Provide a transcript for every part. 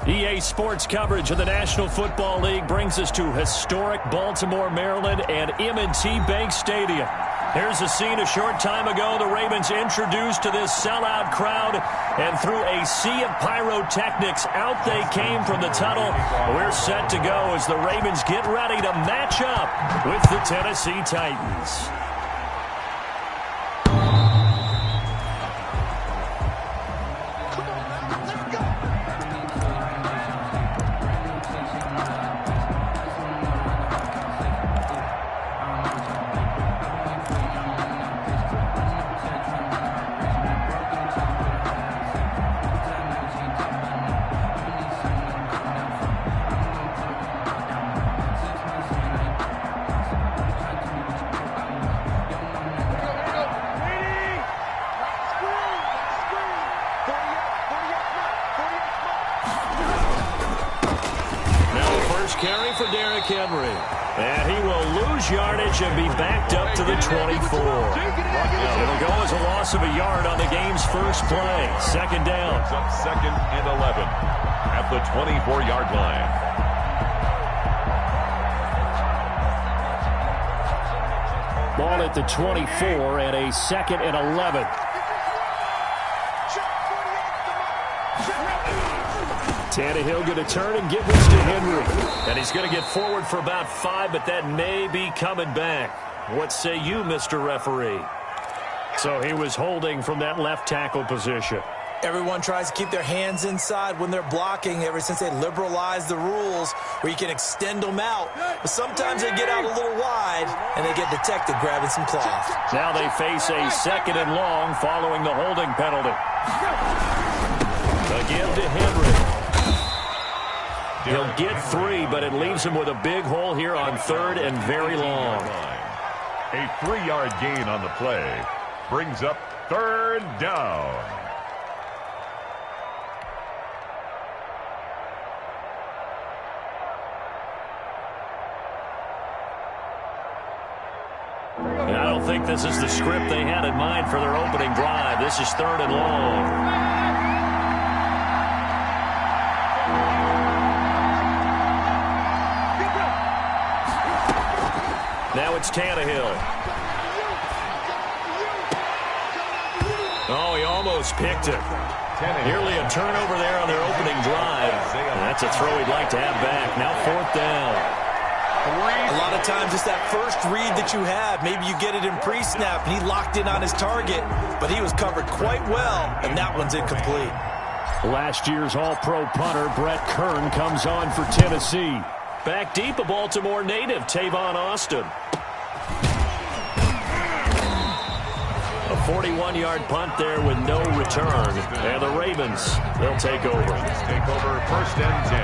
EA Sports coverage of the National Football League brings us to historic Baltimore, Maryland, and M&T Bank Stadium. Here's a scene a short time ago. The Ravens introduced to this sellout crowd, and through a sea of pyrotechnics, out they came from the tunnel. We're set to go as the Ravens get ready to match up with the Tennessee Titans. And he will lose yardage and be backed up to the 24. It'll go as a loss of a yard on the game's first play. Second down. It's up 2nd and 11 at the 24-yard line. Ball at the 24 and a 2nd and 11. Tannehill going to turn and give this to Henry. And he's going to get forward for about 5, but that may be coming back. What say you, Mr. Referee? So he was holding from that left tackle position. Everyone tries to keep their hands inside when they're blocking ever since they liberalized the rules where you can extend them out. But sometimes they get out a little wide and they get detected grabbing some cloth. Now they face a 2nd and long following the holding penalty. The give to Henry. He'll get 3, but it leaves him with a big hole here on 3rd and very long. A 3-yard gain on the play brings up 3rd down. And I don't think this is the script they had in mind for their opening drive. This is 3rd and long. Now it's Tannehill. Oh, he almost picked it. Nearly a turnover there on their opening drive. And that's a throw he'd like to have back. Now 4th down. A lot of times it's that first read that you have. Maybe you get it in pre-snap, and he locked in on his target, but he was covered quite well, and that one's incomplete. Last year's All-Pro punter Brett Kern comes on for Tennessee. Back deep, a Baltimore native, Tavon Austin. A 41-yard punt there with no return. And the Ravens, they'll take over. Take over 1st and 10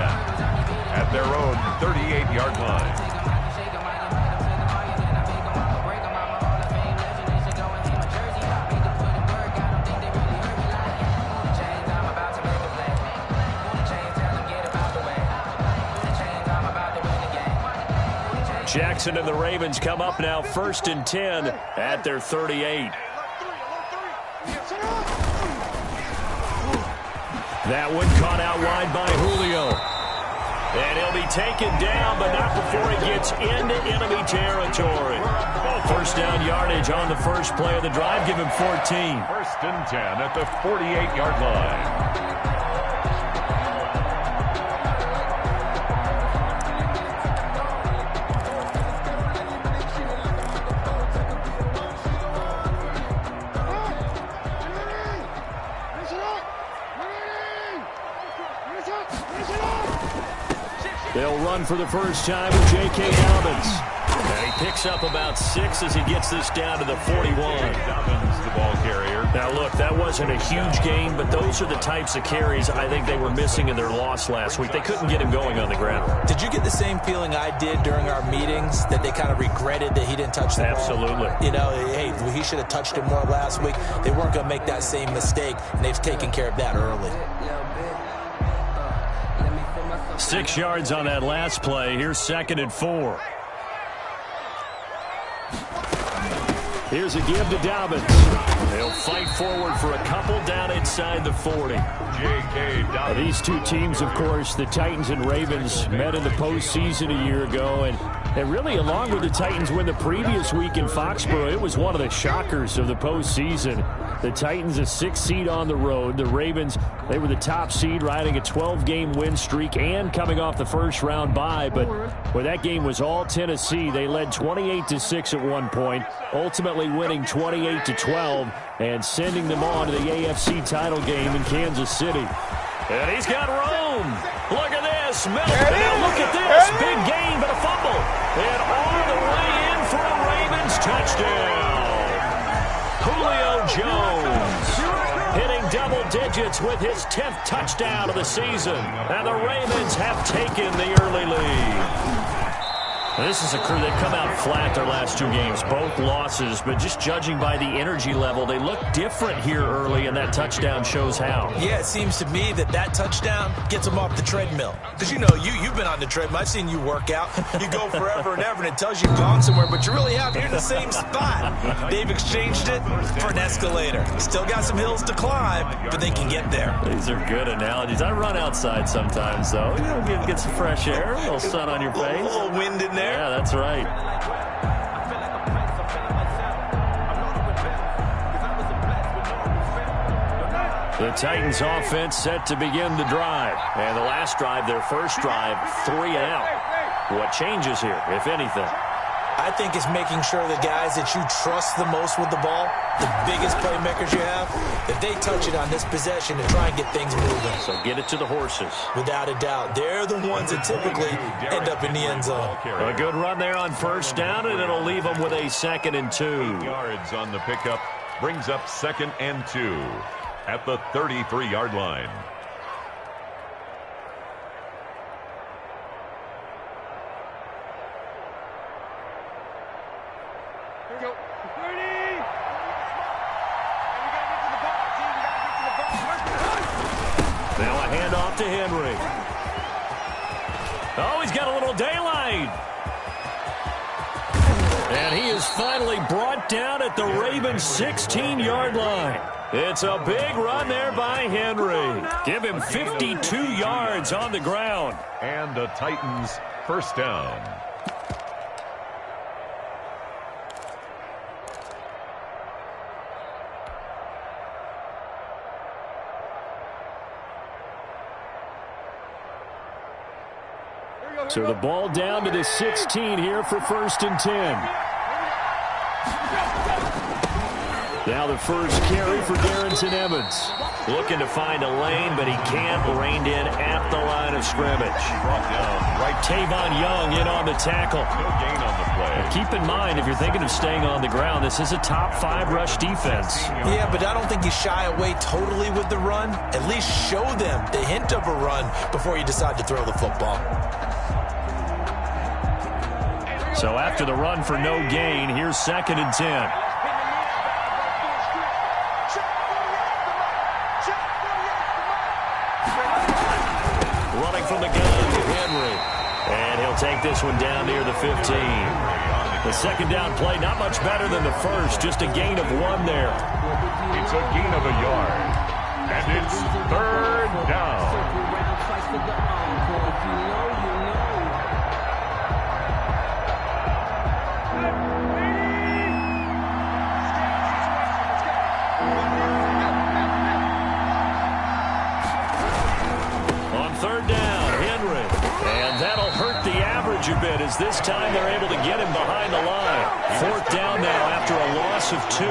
at their own 38-yard line. Jackson and the Ravens come up now 1st and 10 at their 38. That one caught out wide by Julio. And he'll be taken down, but not before he gets into enemy territory. 1st down yardage on the first play of the drive. Give him 14. 1st and 10 at the 48-yard line. They'll run for the first time with J.K. Dobbins. And he picks up about 6 as he gets this down to the 41. Dobbins, the ball carrier. Now, look, that wasn't a huge gain, but those are the types of carries I think they were missing in their loss last week. They couldn't get him going on the ground. Did you get the same feeling I did during our meetings, that they kind of regretted that he didn't touch the ball? Absolutely. You know, hey, he should have touched it more last week. They weren't going to make that same mistake, and they've taken care of that early. 6 yards on that last play. Here's 2nd and 4. Here's a give to Dobbins. They'll fight forward for a couple down inside the 40. These two teams, of course, the Titans and Ravens, met in the postseason a year ago. And really, along with the Titans win the previous week in Foxborough, it was one of the shockers of the postseason. The Titans, a 6th seed on the road. The Ravens, they were the top seed, riding a 12-game win streak and coming off the first-round bye. But where that game was all Tennessee, they led 28-6 at one point, ultimately winning 28-12 and sending them on to the AFC title game in Kansas City. And he's got room. Look at this. Now look at this. Big gain, but a fumble. And all the way in for a Ravens touchdown. Julio Jones hitting double digits with his 10th touchdown of the season. And the Ravens have taken the early lead. This is a crew that come out flat their last two games, both losses, but just judging by the energy level, they look different here early, and that touchdown shows how. Yeah, it seems to me that touchdown gets them off the treadmill. Because, you know, you've been on the treadmill. I've seen you work out. You go forever and ever, and it tells you've gone somewhere, but you really haven't. You're in the same spot. They've exchanged it for an escalator. Still got some hills to climb, but they can get there. These are good analogies. I run outside sometimes, though. You know, get some fresh air, a little sun on your face. A little wind in there. Yeah, that's right. The Titans offense set to begin the drive. And the last drive, their first drive, 3 and out. What changes here, if anything? I think it's making sure the guys that you trust the most with the ball, the biggest playmakers you have, that they touch it on this possession to try and get things moving. So get it to the horses. Without a doubt. They're the ones that typically end up in the end zone. A good run there on first down, and it'll leave them with a 2nd and 2. 8 yards on the pickup brings up 2nd and 2 at the 33-yard line. Now a handoff to Henry. Oh, he's got a little daylight. And he is finally brought down at the Ravens' 16-yard line. It's a big run there by Henry. Give him 52 yards on the ground. And the Titans first down. So the ball down to the 16 here for 1st and 10. Now the first carry for Darrington Evans. Looking to find a lane, but he can't. Reined in at the line of scrimmage. Right, Tavon Young in on the tackle. No gain on the play. And keep in mind, if you're thinking of staying on the ground, this is a top 5 rush defense. Yeah, but I don't think you shy away totally with the run. At least show them the hint of a run before you decide to throw the football. So after the run for no gain, here's 2nd and 10. Running from the gun to Henry. And he'll take this one down near the 15. The 2nd down play, not much better than the first, just a gain of 1 there. It's a gain of a yard. And it's 3rd down. A bit as this time they're able to get him behind the line. 4th down now after a loss of 2.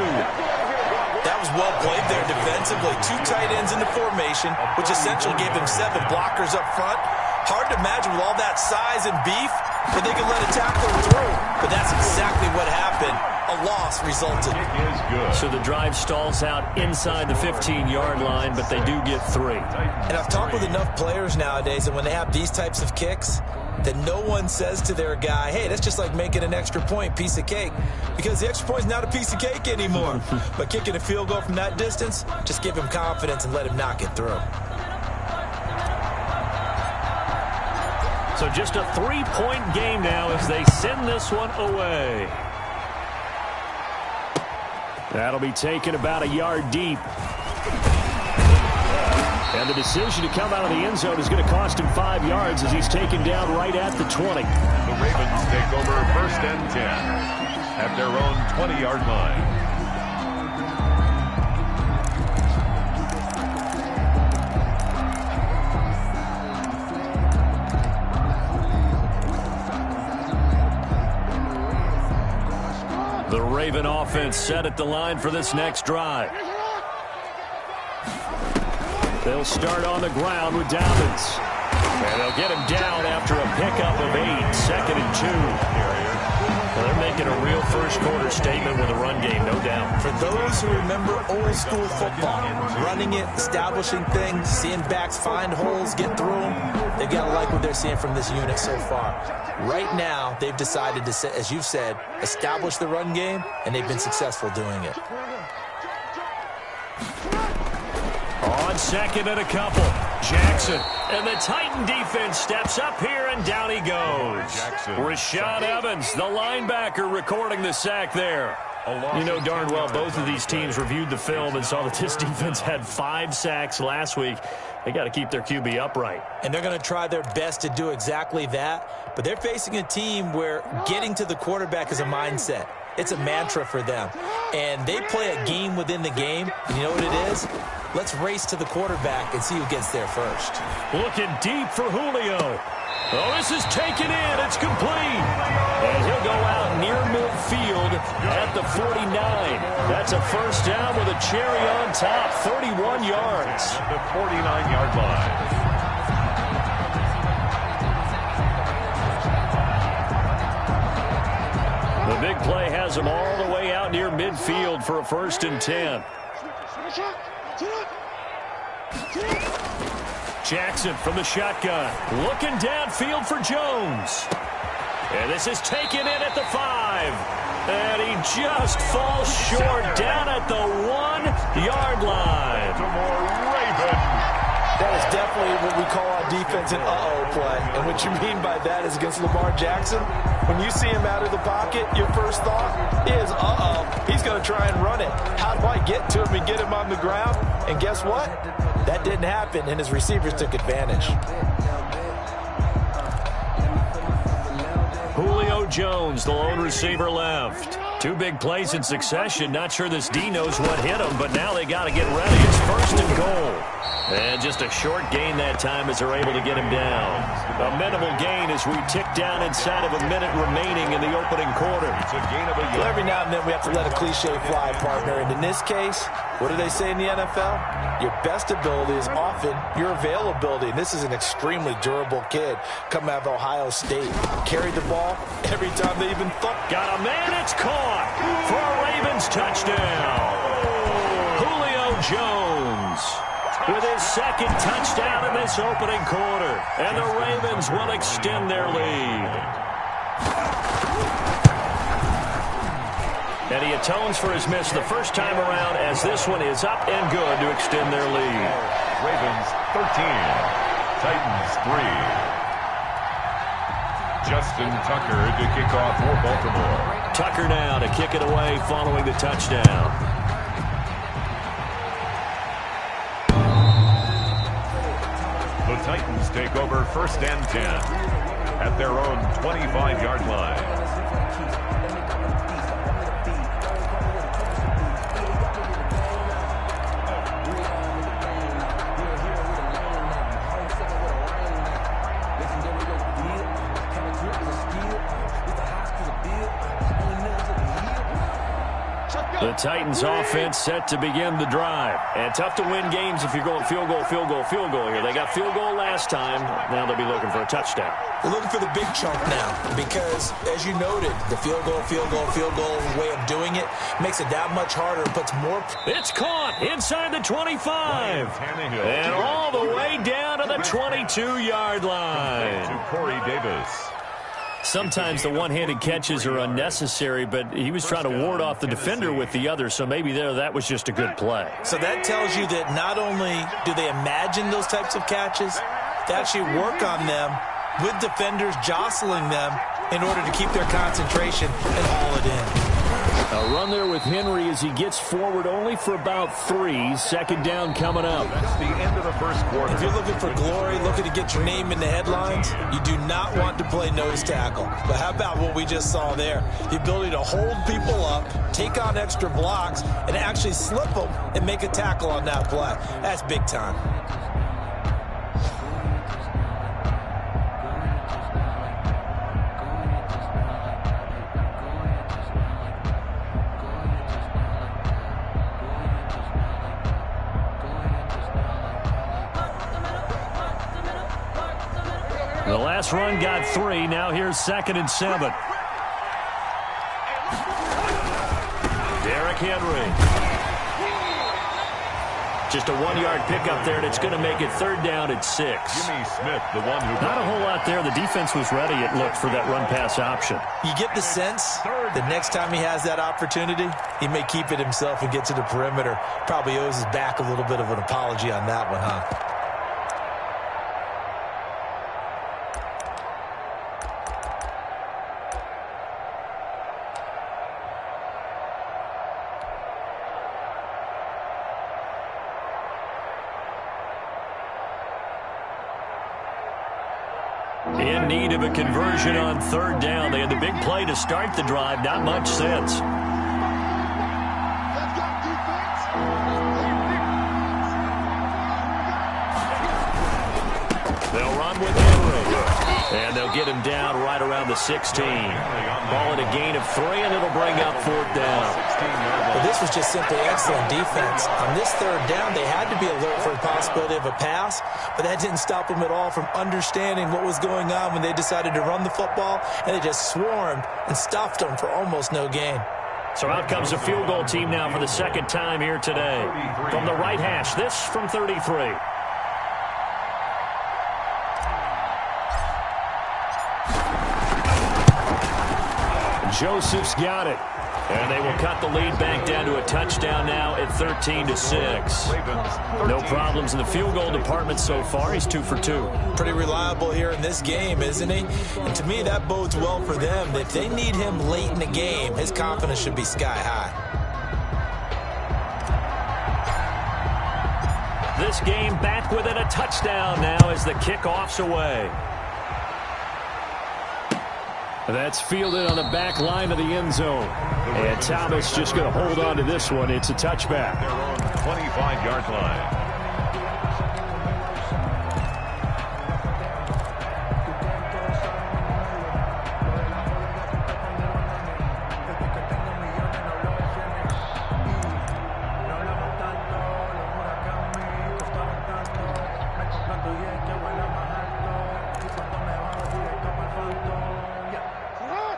That was well played there defensively. 2 tight ends in the formation, which essentially gave them 7 blockers up front. Hard to imagine with all that size and beef that they could let a tackler through. But that's exactly what happened. A loss resulted. It is good. So the drive stalls out inside the 15-yard line, but they do get 3. And I've talked with enough players nowadays that when they have these types of kicks, that no one says to their guy, hey, that's just like making an extra point, piece of cake. Because the extra point is not a piece of cake anymore. But kicking a field goal from that distance, just give him confidence and let him knock it through. So just a 3-point game now as they send this one away. That'll be taken about a yard deep. And the decision to come out of the end zone is going to cost him 5 yards as he's taken down right at the 20. The Ravens take over 1st and 10 at their own 20-yard line. The Raven offense set at the line for this next drive. They'll start on the ground with Dobbins. And they'll get him down after a pickup of 8, 2nd and 2. Well, they're making a real first-quarter statement with a run game, no doubt. For those who remember old-school football, running it, establishing things, seeing backs find holes, get through them, they've got to like what they're seeing from this unit so far. Right now, they've decided to, as you've said, establish the run game, and they've been successful doing it. On 2nd and a couple, Jackson. And the Titan defense steps up here, and down he goes. Rashad Evans, the linebacker, recording the sack there. You know darn well both of these teams reviewed the film and saw that this defense had 5 sacks last week. They got to keep their QB upright. And they're going to try their best to do exactly that. But they're facing a team where getting to the quarterback is a mindset. It's a mantra for them. And they play a game within the game. And you know what it is? Let's race to the quarterback and see who gets there first. Looking deep for Julio. Oh, this is taken in. It's complete. And he'll go out near midfield at the 49. That's a first down with a cherry on top. 31 yards. At the 49-yard line. The big play has him all the way out near midfield for a 1st and 10. Jackson from the shotgun. Looking downfield for Jones. And this is taken in at the 5. And he just falls short down at the 1-yard line. Baltimore Ravens. That is definitely what we call our defense an uh-oh play. And what you mean by that is against Lamar Jackson, when you see him out of the pocket, your first thought is, uh-oh, he's going to try and run it. How do I get to him and get him on the ground? And guess what? That didn't happen, and his receivers took advantage. Julio Jones, the lone receiver left. 2 big plays in succession. Not sure this D knows what hit him, but now they got to get ready. It's 1st and goal. And just a short gain that time as they're able to get him down. A minimal gain as we tick down inside of a minute remaining in the opening quarter. It's a gain of a yard. Well, every now and then we have to let a cliche fly, partner. And in this case, what do they say in the NFL? Your best ability is often your availability. And this is an extremely durable kid coming out of Ohio State. Carried the ball every time they even thought. Got a man, it's caught for a Ravens touchdown. Julio Jones with his 2nd touchdown in this opening quarter. And the Ravens will extend their lead. And he atones for his miss the first time around as this one is up and good to extend their lead. Ravens 13, Titans 3. Justin Tucker to kick off for Baltimore. Tucker now to kick it away following the touchdown. The Titans take over 1st and 10 at their own 25-yard line. The Titans offense set to begin the drive. And tough to win games if you're going field goal, field goal, field goal here. They got field goal last time. Now they'll be looking for a touchdown. They're looking for the big chunk now because, as you noted, the field goal way of doing it makes it that much harder and puts more. It's caught inside the 25. And all the way down to the 22-yard line. To Corey Davis. Sometimes the one-handed catches are unnecessary, but he was trying to ward off the defender with the other, so maybe that was just a good play. So that tells you that not only do they imagine those types of catches, they actually work on them with defenders jostling them in order to keep their concentration and haul it in. A run there with Henry as he gets forward only for about 3. Second down coming up. That's the end of the first quarter. If you're looking for glory, looking to get your name in the headlines, you do not want to play nose tackle. But how about what we just saw there? The ability to hold people up, take on extra blocks, and actually slip them and make a tackle on that play. That's big time. The last run got 3. Now here's 2nd and 7. Derrick Henry. Just a 1-yard pickup there, and it's going to make it 3rd down at 6. Jimmy Smith, the one who... Not a whole lot there. The defense was ready, it looked, for that run-pass option. You get the sense the next time he has that opportunity, he may keep it himself and get to the perimeter. Probably owes his back a little bit of an apology on that one, huh? In need of a conversion on 3rd down. They had the big play to start the drive. Not much sense. They'll run with Henry. And they'll get him down right around the 16. Ball at a gain of 3, and it'll bring up 4th down. Well, this was just simply excellent defense. On this 3rd down, they had to be alert for the possibility of a pass, but that didn't stop them at all from understanding what was going on when they decided to run the football, and they just swarmed and stuffed them for almost no gain. So out comes a field goal team now for the 2nd time here today. From the right hash, this from 33. Joseph's got it. And they will cut the lead back down to a touchdown now at 13-6. No problems in the field goal department so far. He's 2 for 2. Pretty reliable here in this game, isn't he? And to me, that bodes well for them. If they need him late in the game, his confidence should be sky high. This game back within a touchdown now as the kickoff's away. That's fielded on the back line of the end zone. And Thomas just going to hold on to this one. It's a touchback. Their own 25-yard line.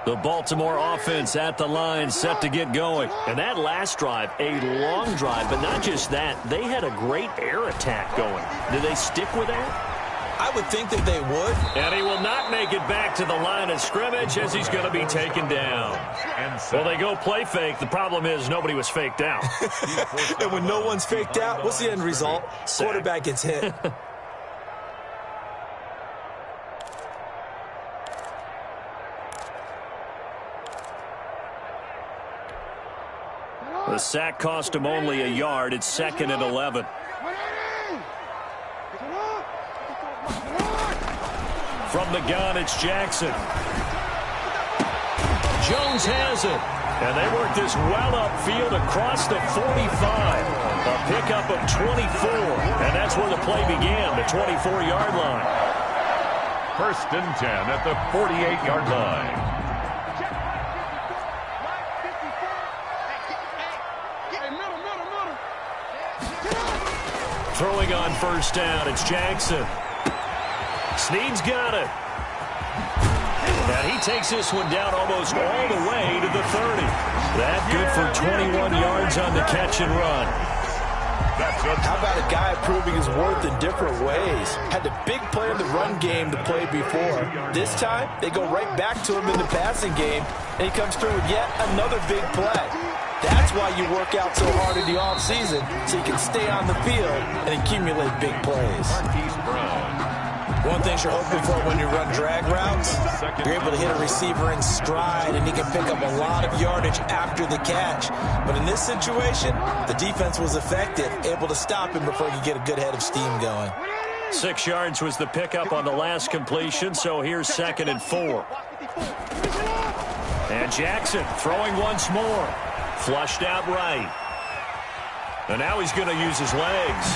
The Baltimore offense at the line, set to get going. And that last drive, a long drive, but not just that. They had a great air attack going. Did they stick with that? I would think that they would. And he will not make it back to the line of scrimmage as he's going to be taken down. Well, they go play fake. The problem is nobody was faked out. And when no one's faked out, what's the end result? Quarterback gets hit. The sack cost him only a yard. It's 2nd and 11. From the gun, it's Jackson. Jones has it. And they work this well upfield across the 45. A pickup of 24. And that's where the play began, the 24-yard line. 1st and 10 at the 48-yard line. Throwing on 1st down, it's Jackson. Snead's got it. And he takes this one down almost all the way to the 30. That good for 21 yards on the catch and run. How about a guy proving his worth in different ways? Had the big play in the run game to play before. This time, they go right back to him in the passing game, and he comes through with yet another big play. That's why you work out so hard in the offseason, so you can stay on the field and accumulate big plays. One thing you're hoping for when you run drag routes, you're able to hit a receiver in stride, and he can pick up a lot of yardage after the catch. But in this situation, the defense was effective, able to stop him before he could get a good head of steam going. 6 yards was the pickup on the last completion, so here's 2nd and 4. And Jackson throwing once more. Flushed out right. And now he's going to use his legs.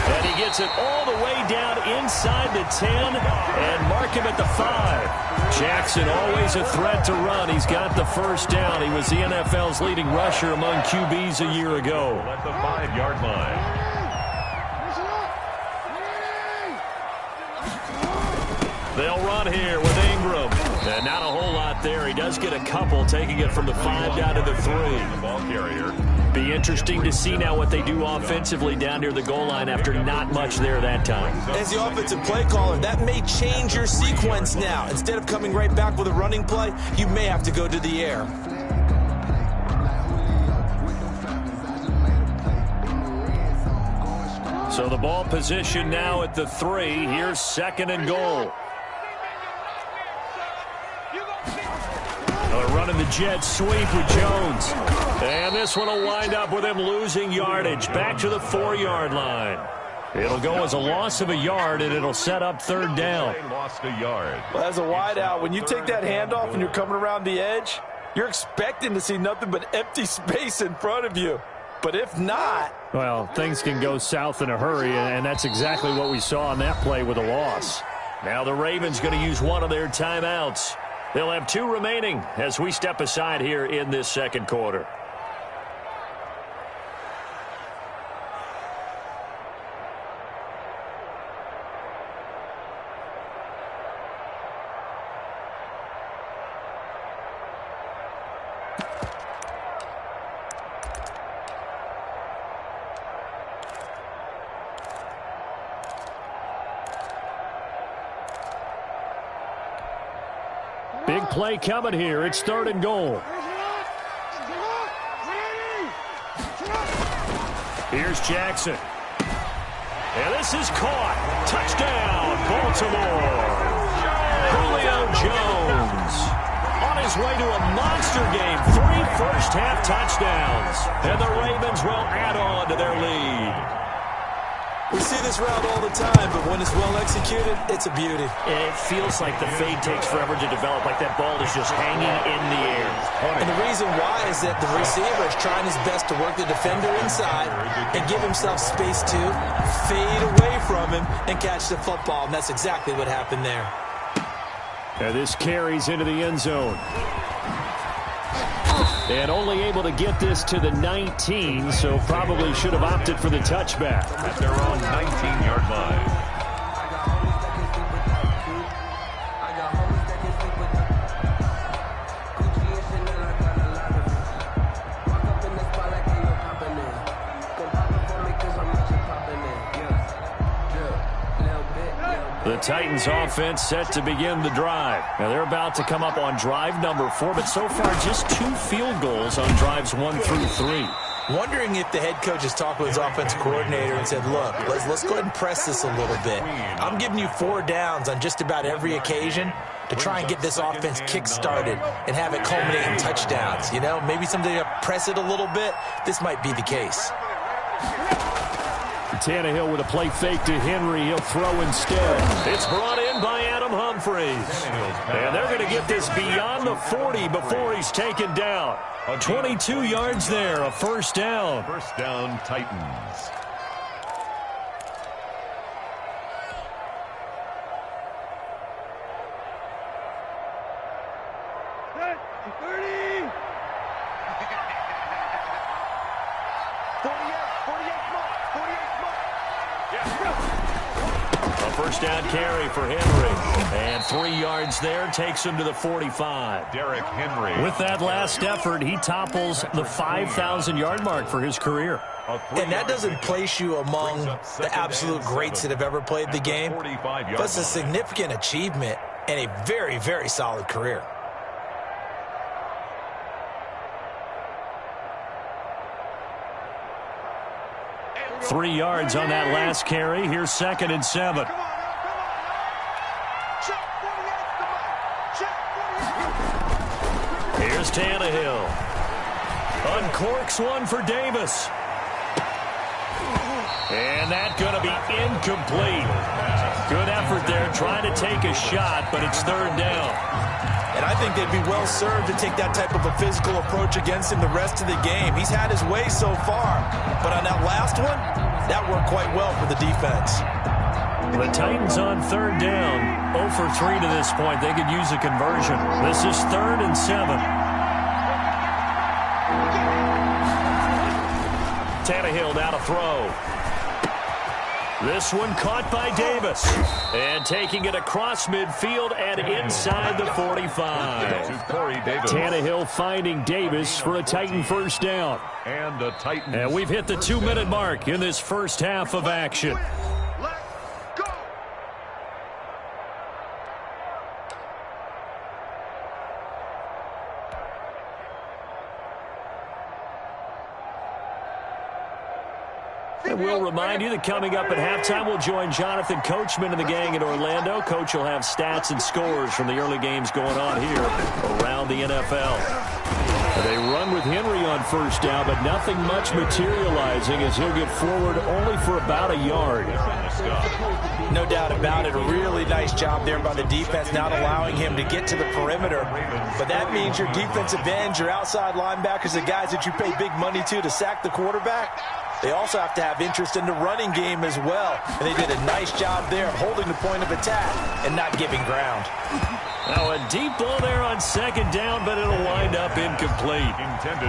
And he gets it all the way down inside the 10 and mark him at the 5. Jackson always a threat to run. He's got the first down. He was the NFL's leading rusher among QBs a year ago. At the 5-yard line. They'll run here with Ingram. And not a whole lot there. He does get a couple, taking it from the 5 down to the 3. The ball carrier. Be interesting to see now what they do offensively down near the goal line after not much there that time. As the offensive play caller, that may change your sequence now. Instead of coming right back with a running play, you may have to go to the air. So the ball position now at the 3. Here's 2nd and goal. Running the jet sweep with Jones. And this one will wind up with him losing yardage back to the 4-yard line. It'll go as a loss of a yard, and it'll set up 3rd down. They lost a yard. Well, as a wideout, when you take that handoff and you're coming around the edge, you're expecting to see nothing but empty space in front of you. But if not... Well, things can go south in a hurry, and that's exactly what we saw on that play with a loss. Now the Ravens going to use one of their timeouts. They'll have 2 remaining as we step aside here in this 2nd quarter. Big play coming here. It's 3rd and goal. Here's Jackson. And this is caught. Touchdown, Baltimore. Julio Jones on his way to a monster game. 3 first-half touchdowns. And the Ravens will add on to their lead. We see this route all the time, but when it's well executed, it's a beauty. It feels like the fade takes forever to develop, like that ball is just hanging in the air. And the reason why is that the receiver is trying his best to work the defender inside and give himself space to fade away from him and catch the football, and that's exactly what happened there. And this carries into the end zone. And only able to get this to the 19, so probably should have opted for the touchback. At their own 19-yard line. The Titans offense set to begin the drive. Now they're about to come up on drive number 4, but so far just 2 field goals on drives 1 through 3. Wondering if the head coach has talked with his offensive coordinator and said, look, let's go ahead and press this a little bit. I'm giving you 4 downs on just about every occasion to try and get this offense kick-started and have it culminate in touchdowns. You know, maybe someday to press it a little bit. This might be the case. Tannehill with a play fake to Henry. He'll throw instead. It's brought in by Adam Humphries. And they're going to get this beyond the 40 before he's taken down. 22 yards there, a first down. First down, Titans. First down carry for Henry. And 3 yards there takes him to the 45. Derrick Henry. With that last effort, he topples the 5,000-yard mark for his career. And that doesn't place you among the absolute greats that have ever played the game. That's a significant achievement and a very, very solid career. Three yards on that last carry. Here's 2nd and 7. is Tannehill. Uncorks one for Davis. And that's going to be incomplete. Good effort there trying to take a shot, but it's third down. And I think they'd be well served to take that type of a physical approach against him the rest of the game. He's had his way so far, but on that last one, that worked quite well for the defense. The Titans on third down, 0 for 3 to this point. They could use a conversion. This is 3rd and 7. Tannehill now to throw. This one caught by Davis. And taking it across midfield and inside the 45. Tannehill finding Davis for a Titan first down. And we've hit the 2-minute mark in this first half of action. And we'll remind you that coming up at halftime, we'll join Jonathan Coachman and the gang in Orlando. Coach will have stats and scores from the early games going on here around the NFL. They run with Henry on first down, but nothing much materializing as he'll get forward only for about a yard. No doubt about it. A really nice job there by the defense, not allowing him to get to the perimeter. But that means your defensive ends, your outside linebackers, the guys that you pay big money to sack the quarterback, they also have to have interest in the running game as well. And they did a nice job there of holding the point of attack and not giving ground. Now a deep ball there on second down, but it'll wind up incomplete.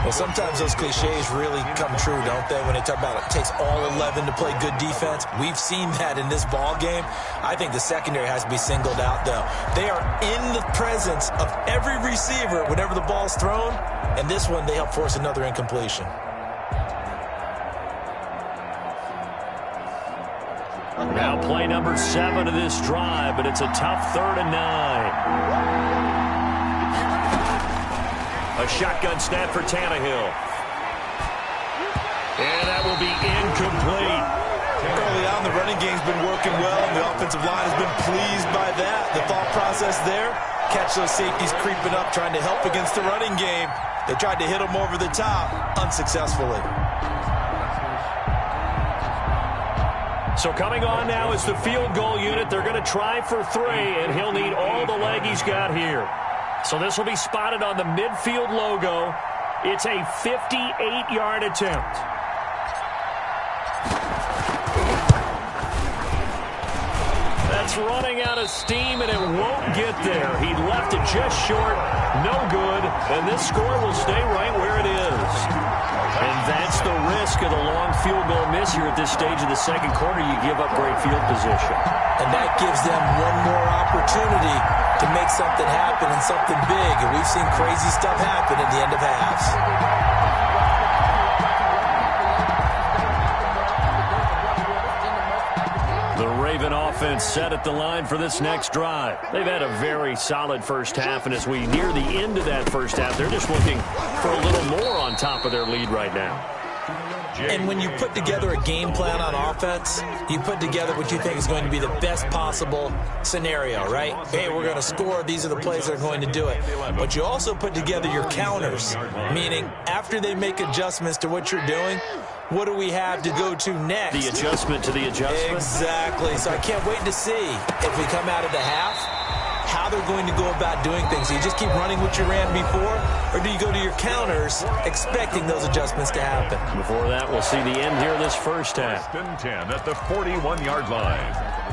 Well, sometimes those cliches really come true, don't they? When they talk about it takes all 11 to play good defense. We've seen that in this ball game. I think the secondary has to be singled out, though. They are in the presence of every receiver whenever the ball's thrown. And this one, they help force another incompletion. Now play number 7 of this drive, but it's a tough 3rd and 9. A shotgun snap for Tannehill. And that will be incomplete. Early on, the running game's been working well, and the offensive line has been pleased by that. The thought process there, catch those safeties creeping up, trying to help against the running game. They tried to hit them over the top, unsuccessfully. So coming on now is the field goal unit. They're going to try for 3, and he'll need all the leg he's got here. So this will be spotted on the midfield logo. It's a 58-yard attempt. That's running out of steam, and it won't get there. He left it just short. No good. And this score will stay right where it is. And that's the risk of the long field goal miss here at this stage of the second quarter. You give up great field position. And that gives them one more opportunity to make something happen and something big. And we've seen crazy stuff happen at the end of halves. The Raven offense set at the line for this next drive. They've had a very solid first half, and as we near the end of that first half, they're just looking for a little more on top of their lead right now. And when you put together a game plan on offense, you put together what you think is going to be the best possible scenario, right? Hey, we're going to score. These are the plays that are going to do it. But you also put together your counters, meaning after they make adjustments to what you're doing, what do we have to go to next? The adjustment to the adjustment? Exactly. So I can't wait to see if we come out of the half, how they're going to go about doing things. Do you just keep running what you ran before, or do you go to your counters expecting those adjustments to happen? Before that, we'll see the end here of this first half. 10 at the 41-yard line.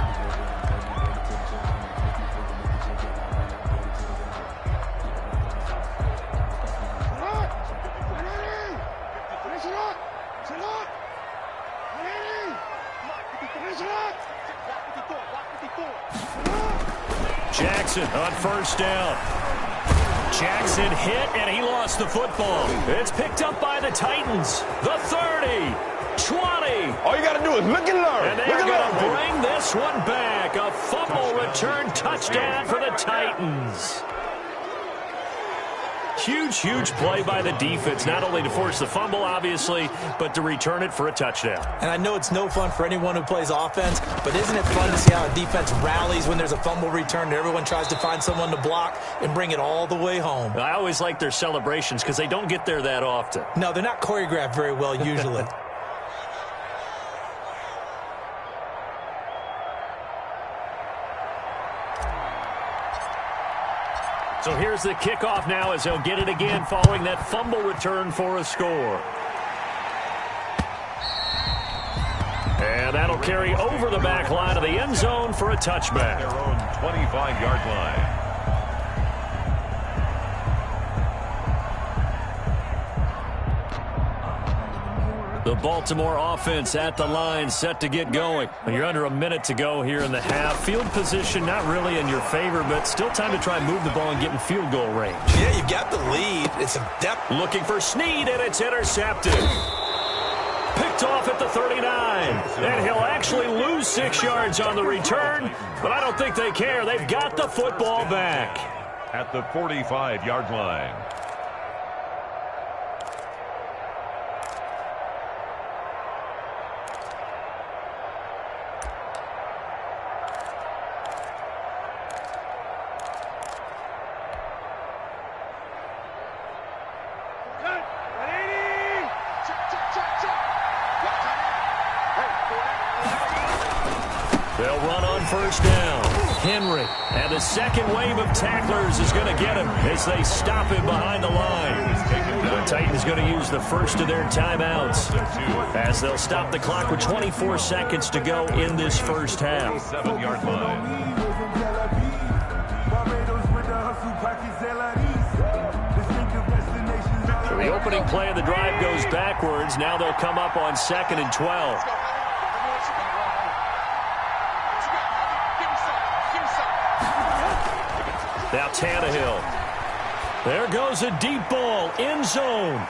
Jackson on first down. Jackson hit, and he lost the football. It's picked up by the Titans. The 30, 20. All you got to do is look and learn. And they're going to bring this one back. A fumble return touchdown for the Titans. Huge play by the defense, not only to force the fumble, obviously, but to return it for a touchdown. And I know it's no fun for anyone who plays offense, but isn't it fun to see how a defense rallies when there's a fumble return and everyone tries to find someone to block and bring it all the way home? I always like their celebrations because they don't get there that often. No, they're not choreographed very well usually. So here's the kickoff now as they'll get it again following that fumble return for a score. And that'll carry over the back line of the end zone for a touchback. Their own 25-yard line. The Baltimore offense at the line, set to get going. You're under a minute to go here in the half. Field position not really in your favor, but still time to try and move the ball and get in field goal range. Yeah, you've got the lead. It's a depth. Looking for Snead, and it's intercepted. Picked off at the 39. And he'll actually lose 6 yards on the return, but I don't think they care. They've got the football back. At the 45-yard line. They'll run on first down. Henry, and the second wave of tacklers is going to get him as they stop him behind the line. The Titans going to use the first of their timeouts as they'll stop the clock with 24 seconds to go in this first half. 7-yard line. So the opening play of the drive goes backwards. Now they'll come up on 2nd and 12. Now Tannehill. There goes a deep ball, end zone.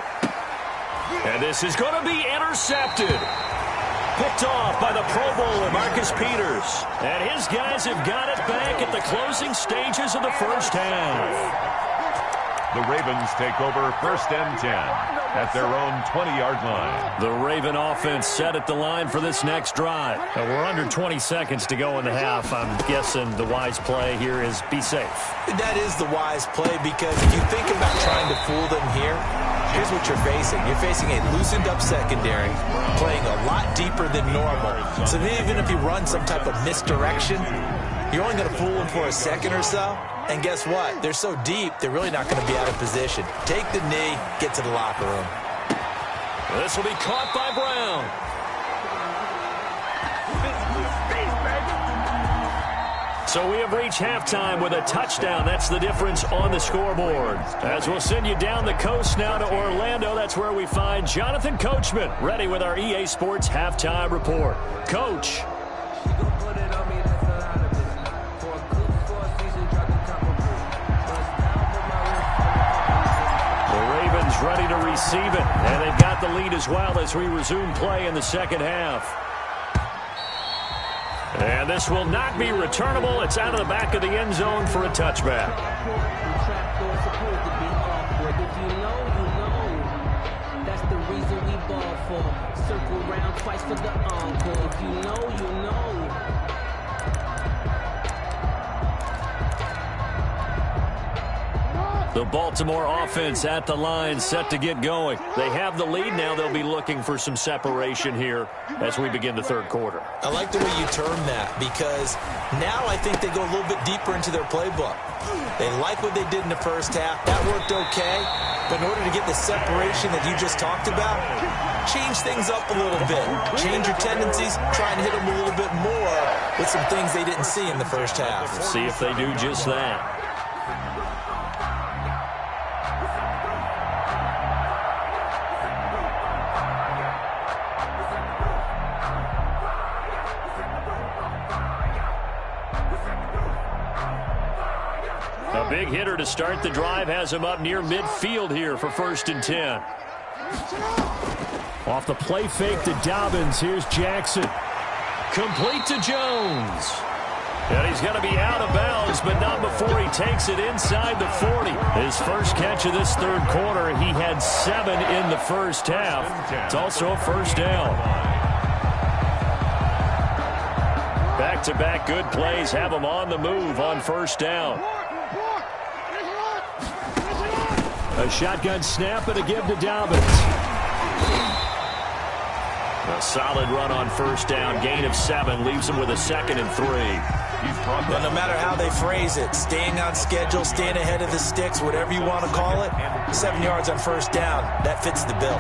And this is going to be intercepted. Picked off by the Pro Bowler, Marcus Peters. And his guys have got it back at the closing stages of the first half. The Ravens take over 1st and 10 at their own 20-yard line. The Raven offense set at the line for this next drive. Now we're under 20 seconds to go in the half. I'm guessing the wise play here is be safe. That is the wise play because if you think about trying to fool them here, here's what you're facing. You're facing a loosened up secondary, playing a lot deeper than normal. So even if you run some type of misdirection, you're only going to fool them for a second or so. And guess what? They're so deep, they're really not going to be out of position. Take the knee, get to the locker room. This will be caught by Brown. So we have reached halftime with a touchdown. That's the difference on the scoreboard. As we'll send you down the coast now to Orlando, that's where we find Jonathan Coachman, ready with our EA Sports Halftime Report. Coach. Ready to receive it, and they've got the lead as well as we resume play in the second half. And this will not be returnable. It's out of the back of the end zone for a touchback. That's the reason we ball for. Circle round twice for the encore. If you know, you know. The Baltimore offense at the line, set to get going. They have the lead now. They'll be looking for some separation here as we begin the third quarter. I like the way you term that because now I think they go a little bit deeper into their playbook. They like what they did in the first half. That worked okay. But in order to get the separation that you just talked about, change things up a little bit. Change your tendencies. Try and hit them a little bit more with some things they didn't see in the first half. We'll see if they do just that. A big hitter to start the drive has him up near midfield here for 1st and 10. Off the play fake to Dobbins. Here's Jackson. Complete to Jones. And he's going to be out of bounds, but not before he takes it inside the 40. His first catch of this third quarter, he had 7 in the first half. It's also a first down. Back-to-back good plays have him on the move on first down. A shotgun snap and a give to Dobbins. A solid run on first down. Gain of 7 leaves him with a 2nd and 3. Well, no matter how they phrase it, staying on schedule, staying ahead of the sticks, whatever you want to call it, 7 yards on first down, that fits the bill.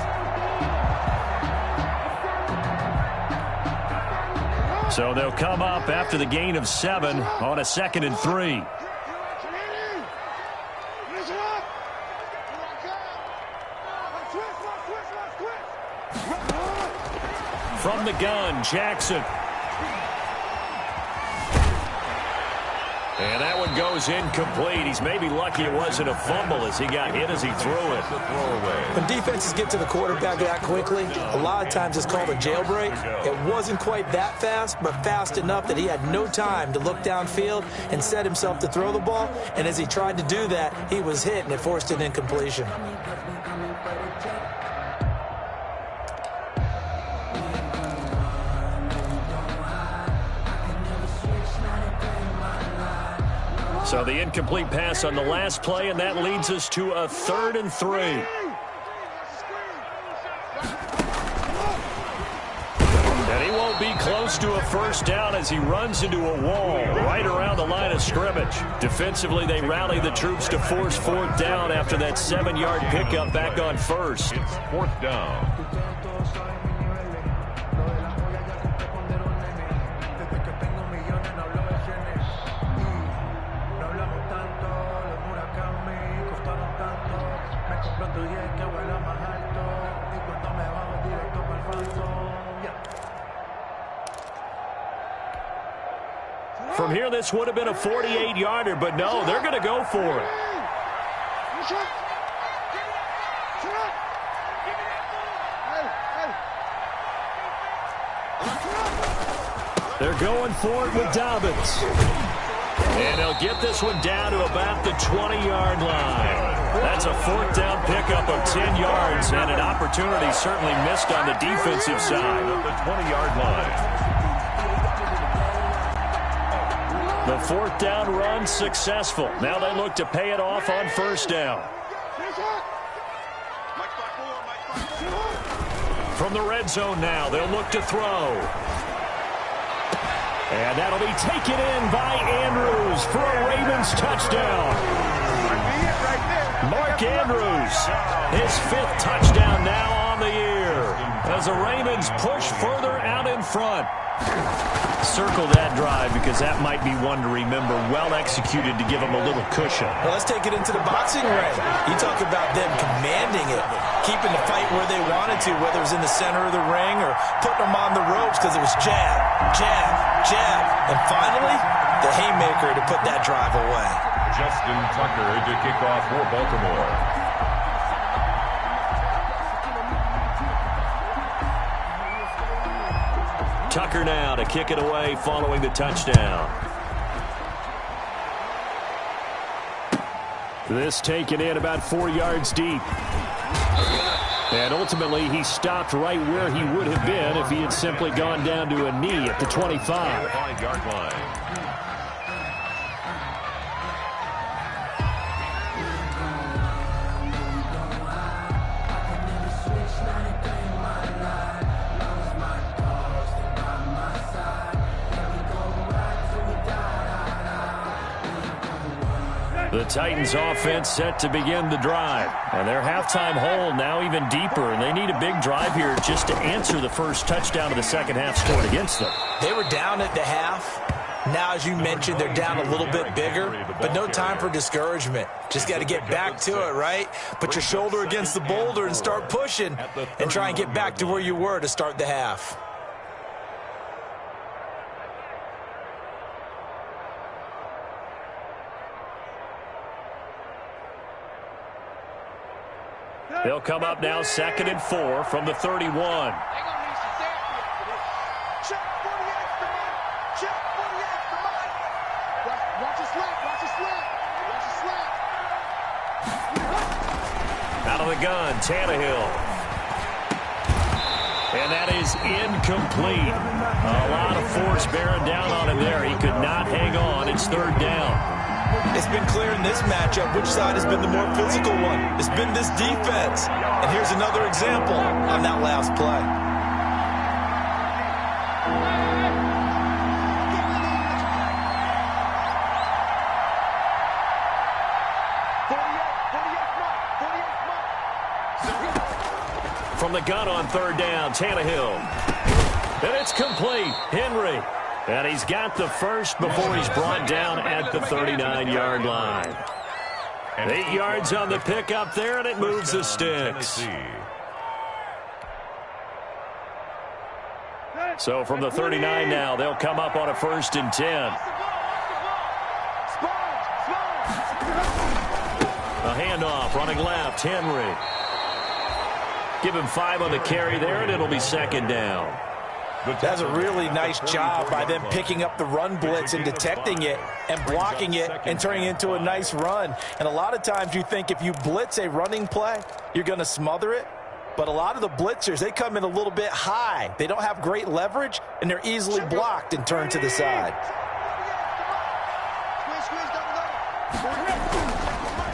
So they'll come up after the gain of 7 on a 2nd and 3. From the gun, Jackson. And that one goes incomplete. He's maybe lucky it wasn't a fumble as he got hit as he threw it. When defenses get to the quarterback that quickly, a lot of times it's called a jailbreak. It wasn't quite that fast, but fast enough that he had no time to look downfield and set himself to throw the ball. And as he tried to do that, he was hit, and it forced an incompletion. So the incomplete pass on the last play, and that leads us to a 3rd and 3. And he won't be close to a first down as he runs into a wall right around the line of scrimmage. Defensively, they rally the troops to force 4th down after that 7-yard pickup back on first. It's 4th down. From here, this would have been a 48-yarder, but no, they're going to go for it. They're going for it with Dobbins. And he'll get this one down to about the 20-yard line. That's a 4th down pickup of 10 yards, and an opportunity certainly missed on the defensive side. At the 20-yard line. The 4th down run successful. Now they look to pay it off on first down. From the red zone now, they'll look to throw. And that'll be taken in by Andrews for a Ravens touchdown. Mark Andrews, his 5th touchdown now on the year, as the Ravens push further out in front. Circle that drive because that might be one to remember. Well executed to give them a little cushion. Well, let's take it into the boxing ring. You talk about them commanding it, keeping the fight where they wanted to, whether it was in the center of the ring or putting them on the ropes because it was jab, jab, jab. And finally, the haymaker to put that drive away. Justin Tucker to kick off for Baltimore. Tucker now to kick it away following the touchdown. This taken in about 4 yards deep. And ultimately, he stopped right where he would have been if he had simply gone down to a knee at the 25. 5-yard line. The Titans offense set to begin the drive. And their halftime hole now even deeper, and they need a big drive here just to answer the first touchdown of the second half scored against them. They were down at the half. Now, as you mentioned, they're down a little bit bigger, but no time for discouragement. Just got to get back to it, right? Put your shoulder against the boulder and start pushing and try and get back to where you were to start the half. They'll come up now 2nd and 4 from the 31. Out of the gun, Tannehill. And that is incomplete. A lot of force bearing down on him there. He could not hang on. It's third down. It's been clear in this matchup which side has been the more physical one. It's been this defense. And here's another example on that last play. From the gun on third down, Tannehill. And it's complete. Henry. And he's got the first before he's brought down at the 39-yard line. 8 yards on the pickup there, and it moves the sticks. So from the 39 now, they'll come up on a 1st and 10. A handoff running left, Henry. Give him 5 on the carry there, and it'll be 2nd down. That's a really nice job by them picking up the run blitz and detecting it and blocking it and turning it into a nice run. And a lot of times you think if you blitz a running play, you're going to smother it. But a lot of the blitzers, they come in a little bit high. They don't have great leverage, and they're easily blocked and turned to the side.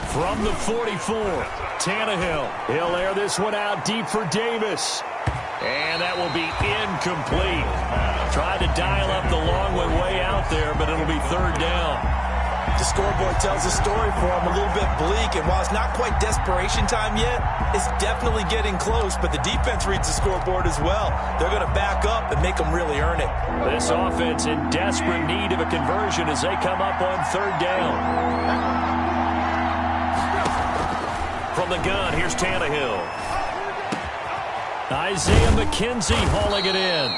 From the 44, Tannehill. He'll air this one out deep for Davis. And that will be incomplete. Tried to dial up the long way out there, but it'll be 3rd down. The scoreboard tells a story for him, a little bit bleak. And while it's not quite desperation time yet, it's definitely getting close. But the defense reads the scoreboard as well. They're going to back up and make them really earn it. This offense in desperate need of a conversion as they come up on 3rd down. From the gun, here's Tannehill. Isaiah McKenzie hauling it in.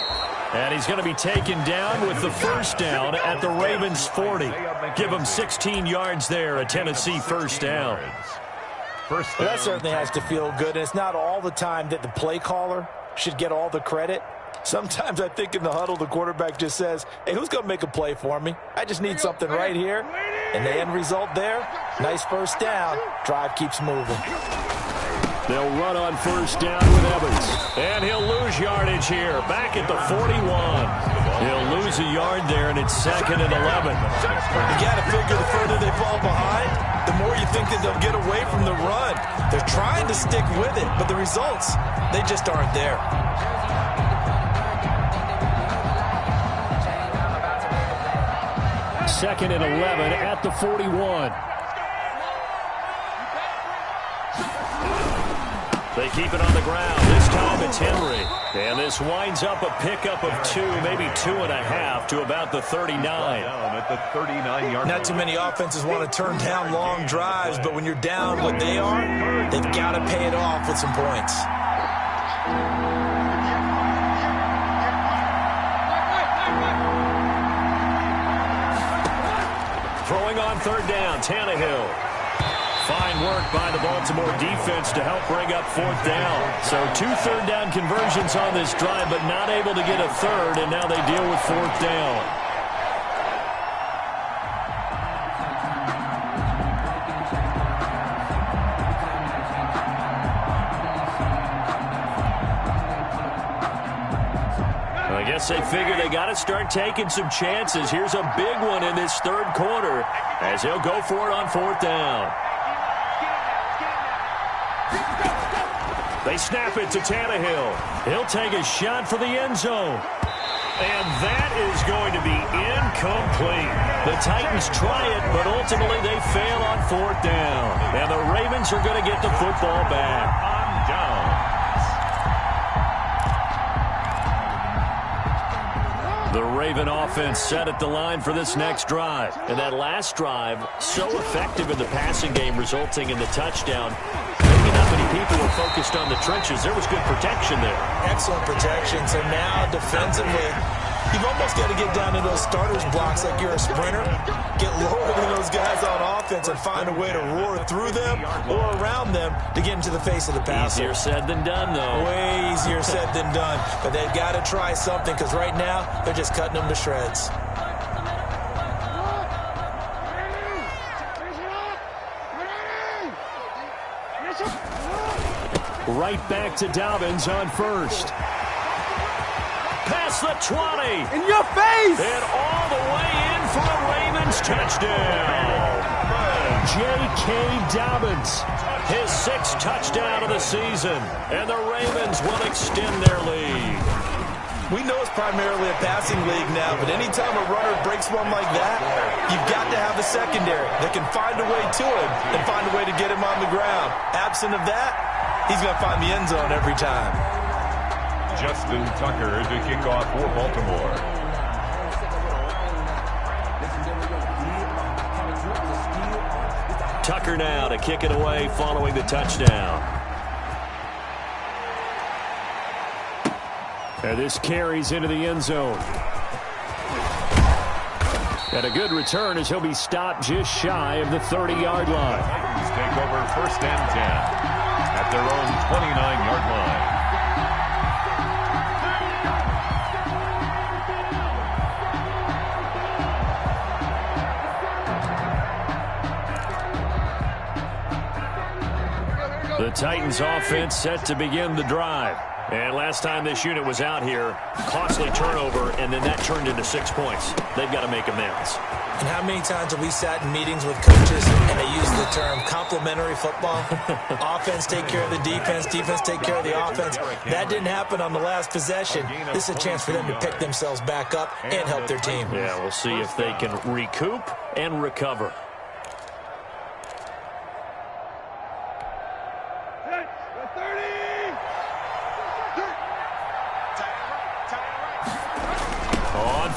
And he's going to be taken down with the 1st down at the Ravens' 40. Give him 16 yards there, a Tennessee 1st down. That certainly has to feel good. And it's not all the time that the play caller should get all the credit. Sometimes I think in the huddle, the quarterback just says, hey, who's going to make a play for me? I just need something right here. And the end result there, nice 1st down. Drive keeps moving. They'll run on 1st down with Evans. And he'll lose yardage here. Back at the 41. He'll lose a yard there, and it's 2nd and 11. You got to figure the further they fall behind, the more you think that they'll get away from the run. They're trying to stick with it, but the results, they just aren't there. Second and 11 at the 41. They keep it on the ground. This time it's Henry. And this winds up a pickup of 2, maybe 2.5 to about the 39. At the 39-yard. Not too many offenses want to turn down long drives, but when you're down what they are, they've got to pay it off with some points. Throwing on 3rd down, Tannehill. Fine work by the Baltimore defense to help bring up 4th down. So 2 3rd down conversions on this drive, but not able to get a 3rd, and now they deal with 4th down. I guess they figure they got to start taking some chances. Here's a big one in this 3rd quarter as he'll go for it on 4th down. They snap it to Tannehill. He'll take a shot for the end zone. And that is going to be incomplete. The Titans try it, but ultimately they fail on 4th down. And the Ravens are going to get the football back. On down. The Raven offense set at the line for this next drive. And that last drive, so effective in the passing game, resulting in the touchdown. Maybe not many people were focused on the trenches. There was good protection there. Excellent protection. So now defensively, you've almost got to get down to those starters blocks like you're a sprinter. Get lower than those guys on offense and find a way to roar through them or around them to get into the face of the passer. Easier said than done, though. Way easier said than done. But they've got to try something because right now they're just cutting them to shreds. Right back to Dobbins on first. Past the 20. In your face! And all the way in for a Ravens touchdown. J.K. Dobbins, his 6th touchdown of the season. And the Ravens will extend their lead. We know it's primarily a passing league now, but anytime a runner breaks one like that, you've got to have a secondary that can find a way to him and find a way to get him on the ground. Absent of that, he's going to find the end zone every time. Justin Tucker to kick off for Baltimore. Tucker now to kick it away following the touchdown. And this carries into the end zone. And a good return as he'll be stopped just shy of the 30-yard line. Titans take over 1st and 10 at their own 29-yard line. The Titans offense set to begin the drive. And last time this unit was out here, costly turnover, and then that turned into 6 points. They've got to make amends. And how many times have we sat in meetings with coaches and they use the term complementary football? Offense take care of the defense, defense take care of the offense. That didn't happen on the last possession. This is a chance for them to pick themselves back up and help their team. Yeah, we'll see if they can recoup and recover.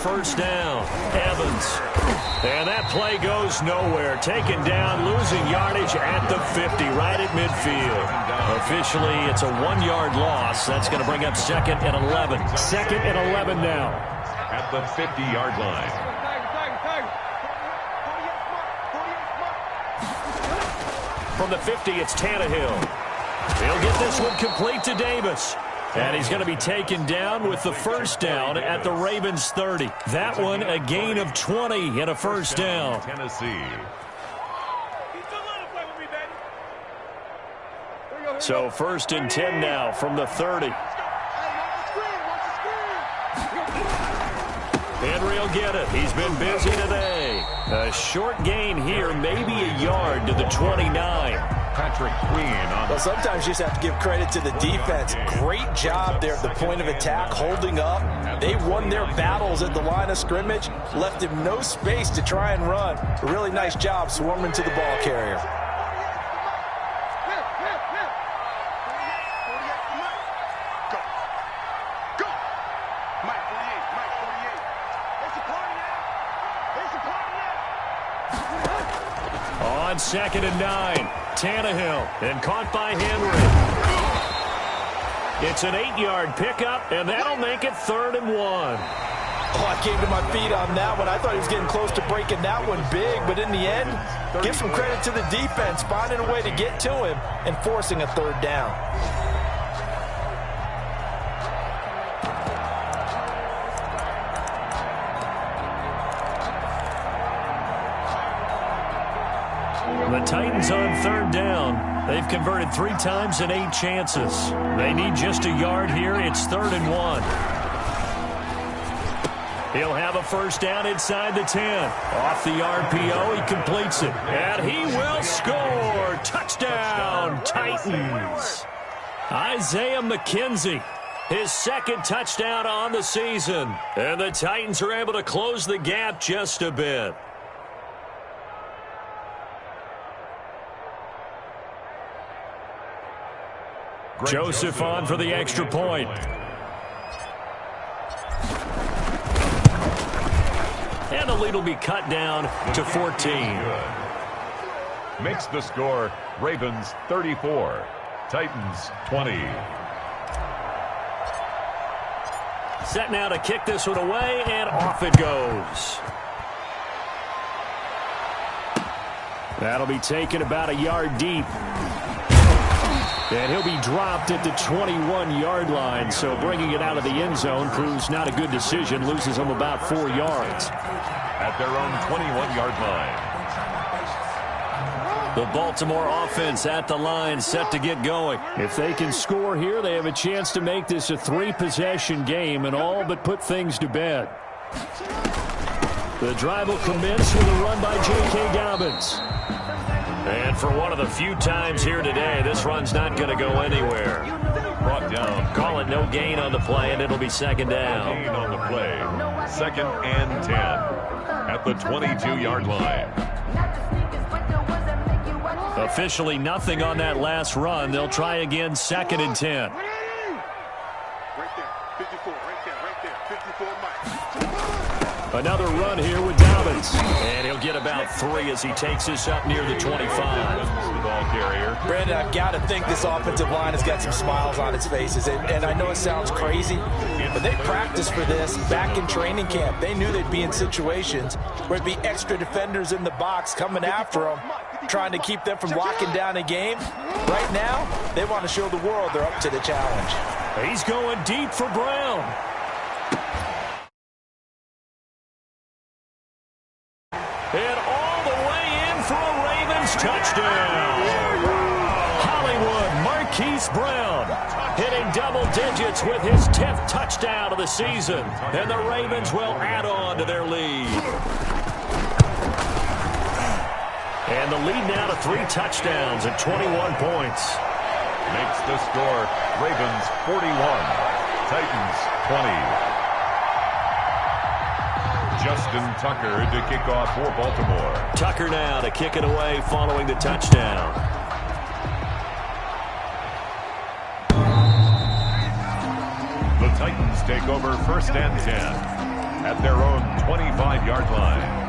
First down, Evans. And that play goes nowhere. Taken down, losing yardage at the 50, right at midfield. Officially, it's a 1-yard loss. That's going to bring up 2nd and 11. 2nd and 11 now. At the 50-yard line. From the 50, it's Tannehill. He'll get this one complete to Davis. And he's going to be taken down with the first down at the Ravens 30. That one, a gain of 20 and a first down. Tennessee. So 1st and 10 now from the 30. Henry will get it. He's been busy today. A short gain here, maybe a yard to the 29. Patrick Queen on. Well, sometimes you just have to give credit to the defense. Great job there at the point of attack, holding up. They won their battles at the line of scrimmage, left him no space to try and run. A really nice job swarming to the ball carrier. On 2nd and 9, Tannehill, and caught by Henry. It's an 8-yard pickup, and that'll make it 3rd and 1. Oh, I came to my feet on that one. I thought he was getting close to breaking that one big, but in the end, give some credit to the defense, finding a way to get to him and forcing a 3rd down. The Titans on 3rd down. They've converted 3 times in 8 chances. They need just a yard here. It's 3rd and 1. He'll have a first down inside the 10. Off the RPO, he completes it. And he will score. Touchdown, Titans. Isaiah McKenzie, his 2nd touchdown on the season. And the Titans are able to close the gap just a bit. Joseph on for the extra point. And the lead will be cut down to 14. Makes the score Ravens 34, Titans 20. Set now to kick this one away, and off it goes. That'll be taken about a yard deep. And he'll be dropped at the 21-yard line, so bringing it out of the end zone proves not a good decision, loses him about 4 yards. At their own 21-yard line. The Baltimore offense at the line, set to get going. If they can score here, they have a chance to make this a 3-possession game and all but put things to bed. The drive will commence with a run by J.K. Dobbins. And for one of the few times here today, this run's not going to go anywhere. Brought down. Call it no gain on the play, and it'll be second down. Gain on the play. 2nd and 10 at the 22-yard line. Officially nothing on that last run. They'll try again 2nd and 10. Right there, 54, right there, 54, Mike. Another run here with Dobbins. And he'll get about 3 as he takes this up near the 25. The ball carrier. Brandon, I've got to think this offensive line has got some smiles on its faces. And I know it sounds crazy, but they practiced for this back in training camp. They knew they'd be in situations where it'd be extra defenders in the box coming after them, trying to keep them from locking down a game. Right now, they want to show the world they're up to the challenge. He's going deep for Brown. And all the way in for a Ravens touchdown. Hollywood Marquise Brown hitting double digits with his 10th touchdown of the season. And the Ravens will add on to their lead. And the lead now to 3 touchdowns and 21 points. Makes the score Ravens 41, Titans 20. Justin Tucker to kick off for Baltimore. Tucker now to kick it away following the touchdown. The Titans take over 1st and 10 at their own 25-yard line.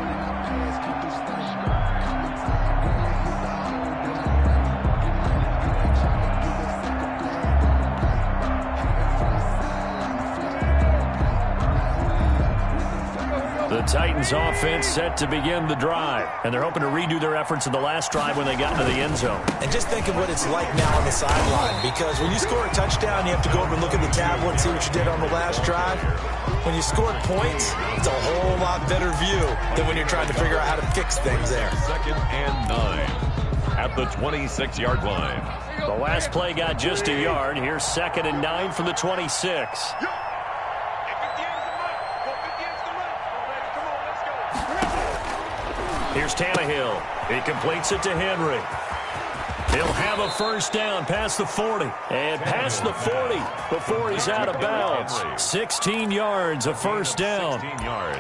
The Titans offense set to begin the drive, and they're hoping to redo their efforts in the last drive when they got into the end zone. And just think of what it's like now on the sideline, because when you score a touchdown, you have to go over and look at the tablet and see what you did on the last drive. When you scored points, it's a whole lot better view than when you're trying to figure out how to fix things there. 2nd and 9 at the 26-yard line. The last play got just a yard. Here's 2nd and 9 from the 26. Here's Tannehill. He completes it to Henry. He'll have a first down past the 40. And past the 40 before he's out of bounds. 16 yards, a first down.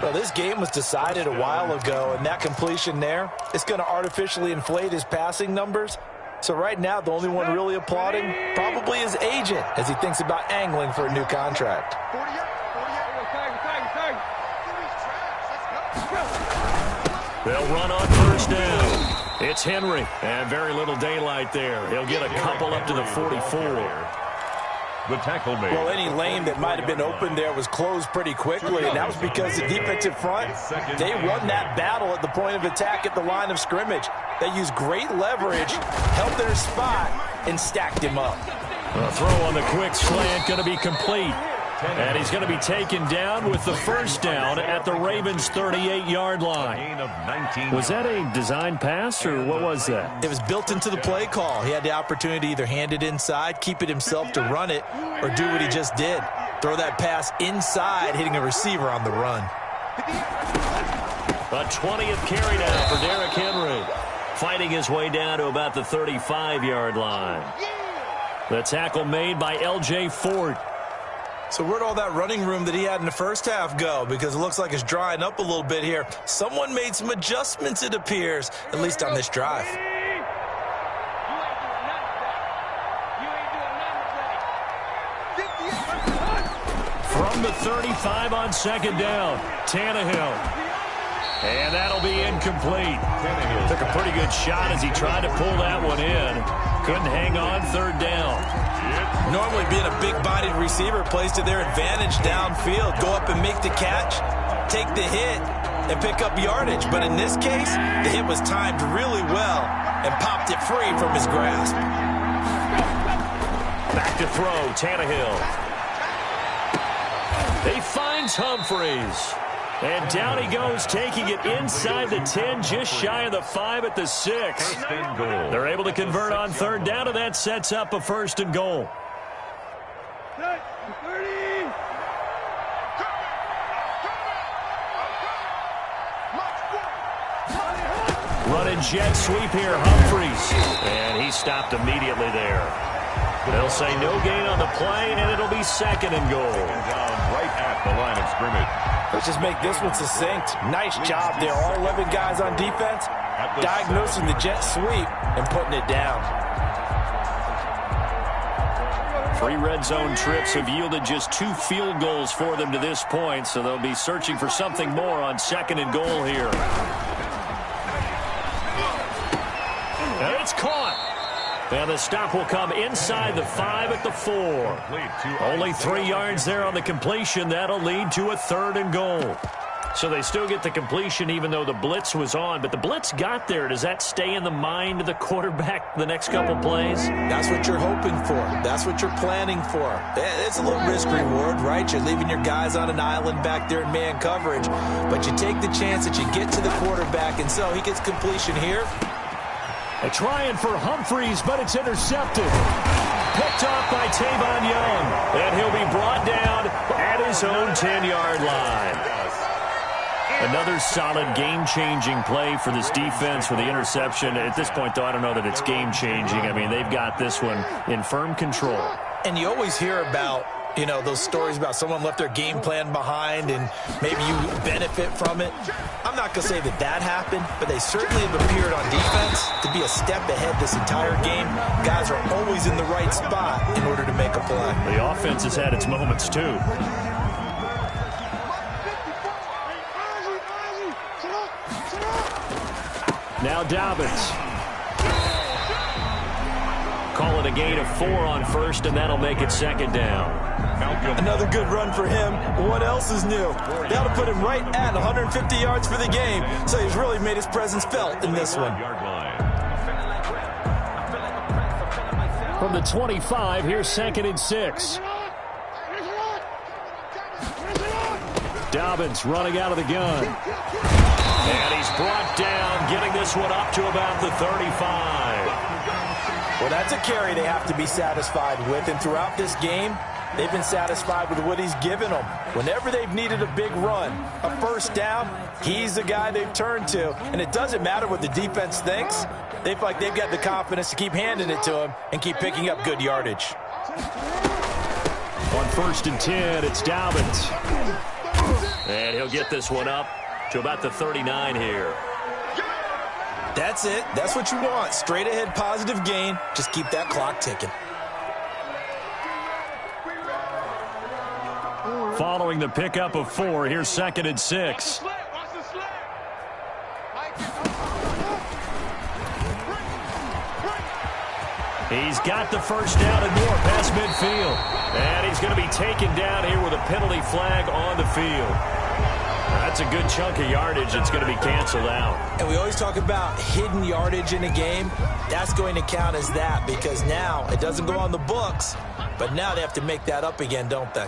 Well, this game was decided a while ago, and that completion there is going to artificially inflate his passing numbers. So right now, the only one really applauding probably his agent as he thinks about angling for a new contract. They'll run on first down. It's Henry, and very little daylight there. He'll get a couple up to the 44. The tackle made. Well, any lane that might have been open there was closed pretty quickly, and that was because the defensive front, they won that battle at the point of attack at the line of scrimmage. They used great leverage, held their spot, and stacked him up. A throw on the quick slant going to be complete. And he's going to be taken down with the first down at the Ravens' 38-yard line. Was that a design pass, or what was that? It was built into the play call. He had the opportunity to either hand it inside, keep it himself to run it, or do what he just did. Throw that pass inside, hitting a receiver on the run. A 20th carry now for Derrick Henry. Fighting his way down to about the 35-yard line. The tackle made by L.J. Ford. So where'd all that running room that he had in the first half go? Because it looks like it's drying up a little bit here. Someone made some adjustments, it appears, at least on this drive. From the 35 on second down, Tannehill. And that'll be incomplete. Took a pretty good shot as he tried to pull that one in. Couldn't hang on, third down. Normally being a big-bodied receiver plays to their advantage downfield. Go up and make the catch, take the hit, and pick up yardage. But in this case, the hit was timed really well and popped it free from his grasp. Back to throw, Tannehill. He finds Humphries. And down he goes, taking it inside the 10, just shy of the 5 at the 6. First and goal. They're able to convert on third down, and that sets up a first and goal. Running jet sweep here, Humphries. And he stopped immediately there. They'll say no gain on the play, and it'll be second and goal. Down right at the line of scrimmage. Let's just make this one succinct. Nice job there. All 11 guys on defense diagnosing the jet sweep and putting it down. 3 red zone trips have yielded just 2 field goals for them to this point, so they'll be searching for something more on second and goal here. And it's caught. And the stop will come inside the 5 at the 4. Only 3 yards there on the completion. That'll lead to a third and goal. So they still get the completion even though the blitz was on. But the blitz got there. Does that stay in the mind of the quarterback the next couple plays? That's what you're hoping for. That's what you're planning for. It's a little risk reward, right? You're leaving your guys on an island back there in man coverage. But you take the chance that you get to the quarterback. And so he gets completion here. They're trying for Humphries, but it's intercepted. Picked off by Tavon Young. And he'll be brought down at his own 10-yard line. Another solid game-changing play for this defense with the interception. At this point, though, I don't know that it's game-changing. I mean, they've got this one in firm control. And you always hear about, you know, those stories about someone left their game plan behind and maybe you benefit from it. I'm not going to say that that happened, but they certainly have appeared on defense to be a step ahead this entire game. Guys are always in the right spot in order to make a play. The offense has had its moments, too. Now Dobbins. Call it a gain of 4 on first, and that'll make it second down. Another good run for him. What else is new? That'll put him right at 150 yards for the game, so he's really made his presence felt in this one. From the 25, here's second and 6. Dobbins running out of the gun. And he's brought down, getting this one up to about the 35. Well, that's a carry they have to be satisfied with. And throughout this game, they've been satisfied with what he's given them. Whenever they've needed a big run, a first down, he's the guy they've turned to. And it doesn't matter what the defense thinks. They feel like they've got the confidence to keep handing it to him and keep picking up good yardage. On first and 10, it's Dobbins. And he'll get this one up to about the 39 here. That's it. That's what you want. Straight ahead positive gain. Just keep that clock ticking. Following the pickup of 4, here's second and 6. He's got the first down and more past midfield. And he's going to be taken down here with a penalty flag on the field. That's a good chunk of yardage. It's going to be canceled out. And we always talk about hidden yardage in a game. That's going to count as that because now it doesn't go on the books, but now they have to make that up again, don't they?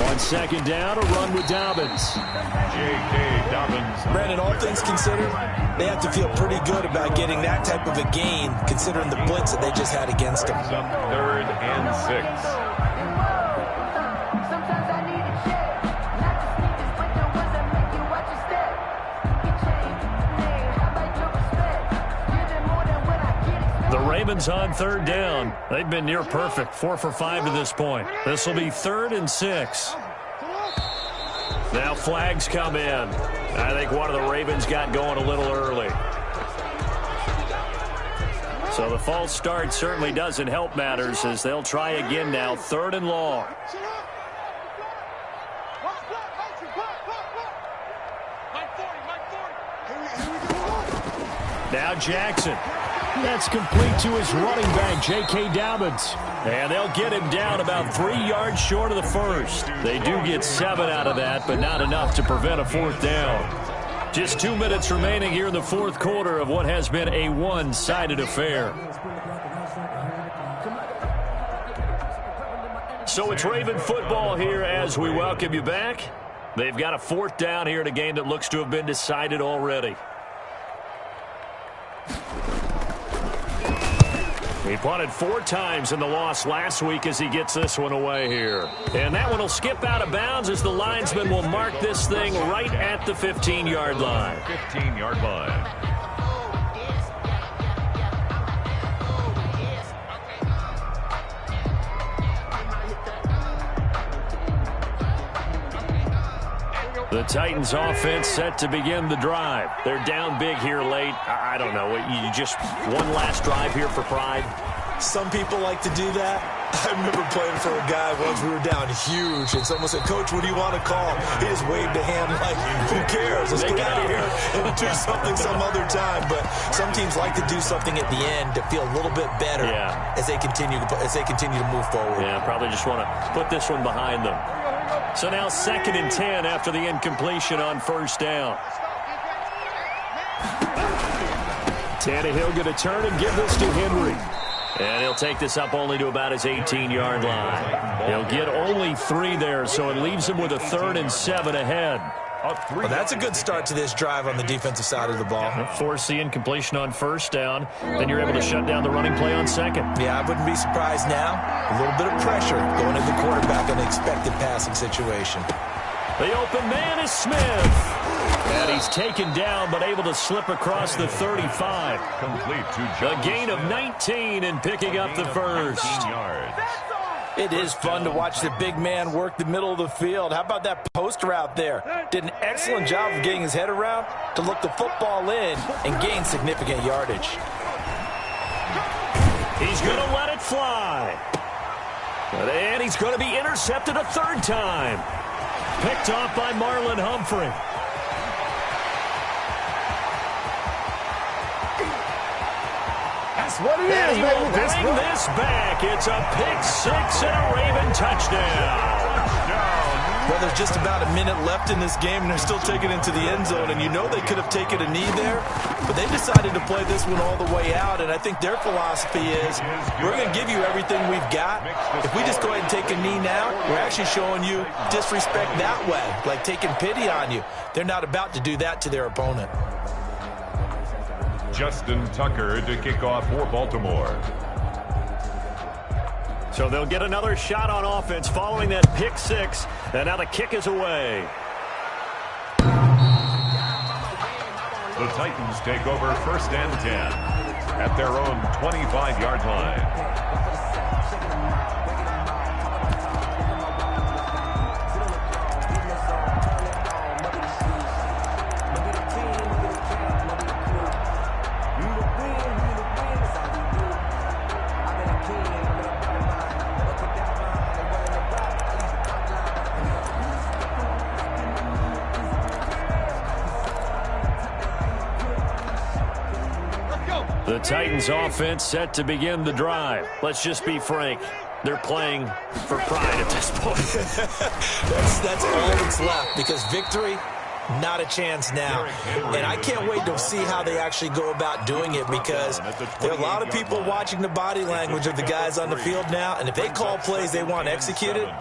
On second down, a run with Dobbins. J.K. Dobbins. Brandon, all things considered, they have to feel pretty good about getting that type of a gain considering the blitz that they just had against them. Third and 6. The Ravens on third down. They've been near perfect, 4 for 5 to this point. This will be third and 6. Now flags come in. I think one of the Ravens got going a little early. So the false start certainly doesn't help matters as they'll try again now, third and long. Now Jackson. That's complete to his running back, J.K. Dobbins. And they'll get him down about 3 yards short of the first. They do get 7 out of that, but not enough to prevent a fourth down. Just 2 minutes remaining here in the fourth quarter of what has been a one-sided affair. So it's Raven football here as we welcome you back. They've got a 4th down here in a game that looks to have been decided already. He punted 4 times in the loss last week as he gets this one away here. And that one will skip out of bounds as the linesman will mark this thing right at the 15-yard line. 15-yard line. The Titans offense set to begin the drive. They're down big here late. I don't know. You just one last drive here for pride? Some people like to do that. I remember playing for a guy once. We were down huge, and someone said, "Coach, what do you want to call?" He just waved a hand like, who cares? Let's get out of here and do something some other time. But some teams like to do something at the end to feel a little bit better as they continue to move forward. Yeah, probably just want to put this one behind them. So now 2nd and 10 after the incompletion on 1st down. Tannehill going to turn and give this to Henry. And he'll take this up only to about his 18-yard line. He'll get only 3 there, so it leaves him with a 3rd and 7 ahead. Well, that's a good start to this drive on the defensive side of the ball. Force the incompletion on 1st down. Then you're able to shut down the running play on 2nd. Yeah, I wouldn't be surprised now. A little bit of pressure going to the quarterback in an expected passing situation. The open man is Smith. And he's taken down, but able to slip across the 35. Complete to A gain of 19 and picking up the 1st. yards. It is fun to watch the big man work the middle of the field. How about that post route there? Did an excellent job of getting his head around to look the football in and gain significant yardage. He's going to let it fly. And he's going to be intercepted a 3rd time. Picked off by Marlon Humphrey. That's what it is, baby. Bring this back. It's a pick 6 and a Raven touchdown. Well, there's just about a minute left in this game, and they're still taking it to the end zone. And you know they could have taken a knee there, but they decided to play this one all the way out. And I think their philosophy is, we're going to give you everything we've got. If we just go ahead and take a knee now, we're actually showing you disrespect that way, like taking pity on you. They're not about to do that to their opponent. Justin Tucker to kick off for Baltimore. So they'll get another shot on offense following that pick 6. And now the kick is away. The Titans take over 1st and 10 at their own 25-yard line. The Titans offense set to begin the drive. Let's just be frank. They're playing for pride at this point. That's all that's left, because victory, not a chance now. And I can't wait to see how they actually go about doing it, because there are a lot of people watching the body language of the guys on the field now, and if they call plays they want executed,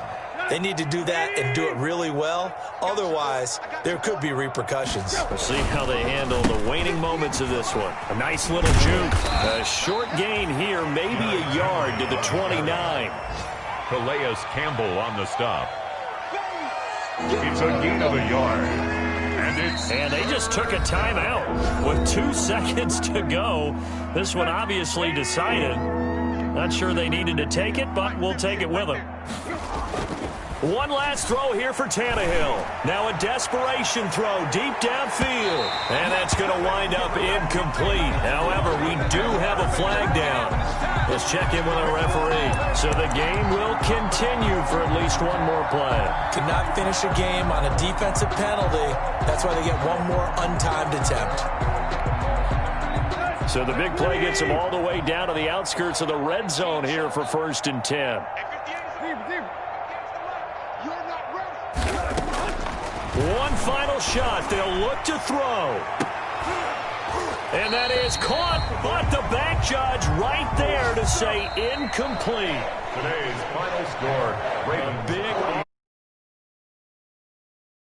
they need to do that and do it really well. Otherwise, there could be repercussions. We'll see how they handle the waning moments of this one. A nice little juke. A short gain here, maybe a yard to the 29. Calais Campbell on the stop. It's a gain of a yard. And they just took a timeout with 2 seconds to go. This one obviously decided. Not sure they needed to take it, but we'll take it with them. One last throw here for Tannehill. Now a desperation throw deep downfield. And that's going to wind up incomplete. However, we do have a flag down. Let's check in with our referee. So the game will continue for at least one more play. Could not finish a game on a defensive penalty. That's why they get one more untimed attempt. So the big play gets them all the way down to the outskirts of the red zone here for 1st and 10. One final shot. They'll look to throw. And that is caught, but the back judge right there to say incomplete. Today's final score, Ravens. Big